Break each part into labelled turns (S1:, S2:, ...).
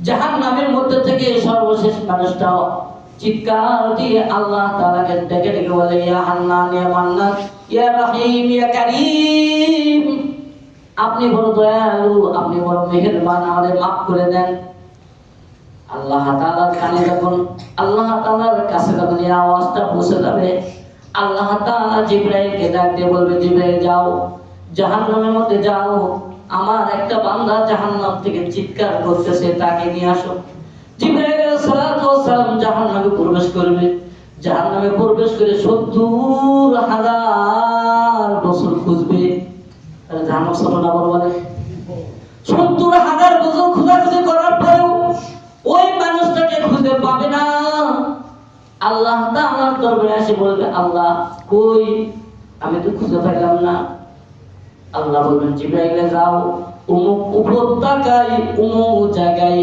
S1: জাহান্নামের মধ্যে থেকে সর্বশেষ মানুষটাও চিৎকার দিয়ে আল্লাহ তাআলাকে ডেকে ডেকে বলে, ইয়া হান্নান ইয়া মান্নান ইয়া রহিম ইয়া কারীম, আপনি বড় দয়ালু, আপনি বড় মেহেরবান, আমাদের মাফ করে দেন। আল্লাহ তাআলার কানে যখন, আল্লাহ তাআলার কাছে যখন এই আওয়াজটা পৌঁছে যাবে, আল্লাহ তাআলা জিবরাইলকে ডাক দিয়ে বলবে, জিবরাইল যাও, জাহান্নামের মধ্যে যাও, আমার একটা বান্দা জাহান্নাম থেকে চিৎকার করতেছে, তাকে নিয়ে আসো। জিবরাইল আলাইহিস সালাতু ওয়াস সালাম জাহান্নামে প্রবেশ করবে। জাহান্নামে প্রবেশ করে ৭০,০০০ বছর খুঁজবে। তাহলে জাহান্নাম ছোট না বড় বলে? ৭০,০০০ বছর খোঁজাখুঁজি করার পরেও ওই মানুষটাকে খুঁজে পাবে না। আল্লাহ তাআলার দরবারে এসে বলবে, আল্লাহ কই, আমি তো খুঁজে পেলাম না। আল্লাহ বলবেন, জিবরাইল যাও, অমুক উপত্যকায় অমুক জায়গায়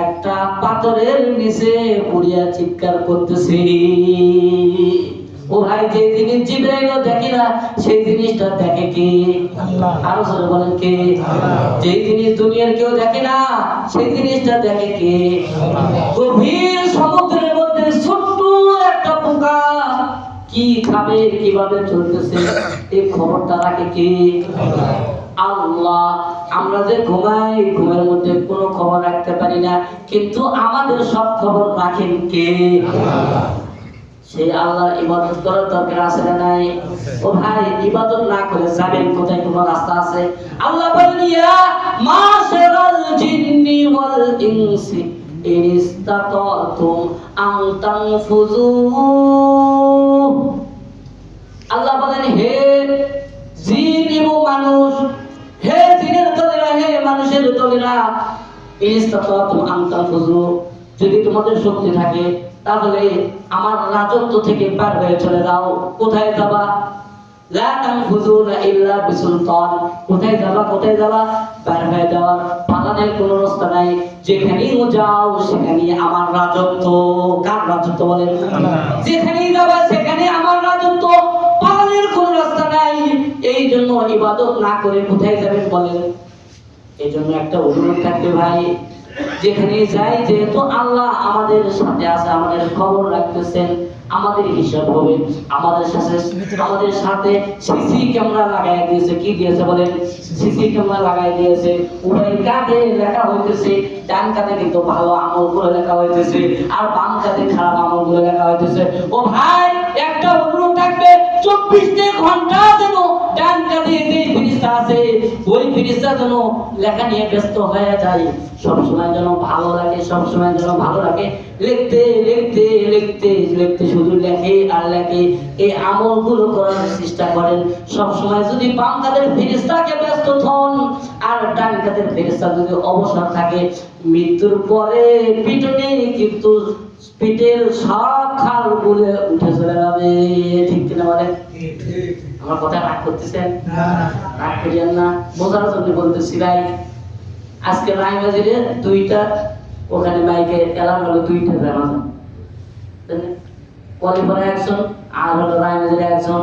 S1: একটা পাথরের নিচে পড়িয়া চিৎকার করতেছে। ও ভাই, যে জিনিস জিবরাইলও দেখে না সেই জিনিসটা দেখে কে? আল্লাহ। আরো জোরে বলেন কে? আল্লাহ। যে জিনিস দুনিয়ার কেউ দেখে না সেই জিনিসটা দেখে কে? আল্লাহ। গভীর সমুদ্রের মধ্যে ছোট্ট একটা পোকা কি খাবে, কিভাবে চলতেছে, এই খবরটা রাখে কে? আল্লাহ। আল্লাহ। আমরা যে ঘুমাই, ঘুমের মধ্যে কোনো খবর রাখতে পারি না, কিন্তু আমাদের সব খবর রাখেন কে? আল্লাহ। সেই আল্লাহর ইবাদত করার দরকার আছে না নাই? ও ভাই, ইবাদত না করে যাবেন কোথায়? কোনো রাস্তা আছে? আল্লাহ বলেন, ইয়া মাশারাল জিন্নি ওয়াল ইনসি ইন ইসতাতাতুম আন তানফুযু। আল্লাহ বলেন, হে জিন এবং মানুষ, হে জিনের দলেরা, হে মানুষের দলেরা, ইন ইসতাতাতুম আন তানফুযু, যদি তোমাদের শক্তি থাকে তাহলে আমার রাজত্ব থেকে পার হয়ে চলে যাও। কোথায় যাবা? লা তানফুযুনা ইল্লা বিসুলতান। কোথায় যাবা? কোথায় যাবা? পার হয়ে যাওয়ার পালানোর কোনো রাস্তা নাই। যেখানেই যাও সেখানেই আমার রাজত্ব। কার রাজত্ব বলেন? যেখানেই যাবা সেখানে আমার রাজত্ব, পালানোর কোনো রাস্তা নাই। এই জন্য ইবাদত না করে কোথায় যাবেন বলেন? এই জন্য একটা অনুরোধ থাকবে ভাই, যেখানে যাই, যেহেতু আল্লাহ আমাদের সাথে আছে, আমাদের খবর রাখতেছেন, আমাদের হিসাব হবে, আমাদের সাথে সিসি ক্যামেরা লাগাই দিয়েছে। কি দিয়েছে বলেন? সিসি ক্যামেরা লাগাই দিয়েছে। উভয় কাঁধে লেখা হইতেছে, ডান কাঁধে কিন্তু ভালো আমলগুলো লেখা হইতেছে, আর বাম কাঁধে খারাপ আমলগুলো লেখা হইতেছে। ও ভাই, একটা অনুরোধ থাকবে, 24 ঘন্টা যেন ডান কাঁধে যে ফেরেশতা আছে ওই ফেরেশতা যেন লেখা নিয়ে ব্যস্ত হয়ে যায়, সবসময় যেন ভালো লাগে, সবসময় যেন ভালো লাগে। লিখতে লিখতে লিখতে লিখতে শুধু লেখে আর লেখে। এই আমলগুলো করার চেষ্টা করেন। সবসময় যদি বাম কাঁধের ফেরেশতাকে ব্যস্ত হন আর ডান কাঁধের ফেরেশতা যদি অবসর থাকে, মৃত্যুর পরে পিটনে কিন্তু পিঠের সব খাল গুলে উঠে চলে যাবে। ঠিক কিনা বলেন? আমার কথা রাগ করতেছেন? রাগ করিয়েন না, বোঝার জন্য বলতেছি ভাই। আজকে রায়বাজারে 2টা, ওখানে বাইকে এলাম হলো 2টা জানাজা, কোয়ালিফারে একজন আর হলো রায়বাজারে একজন।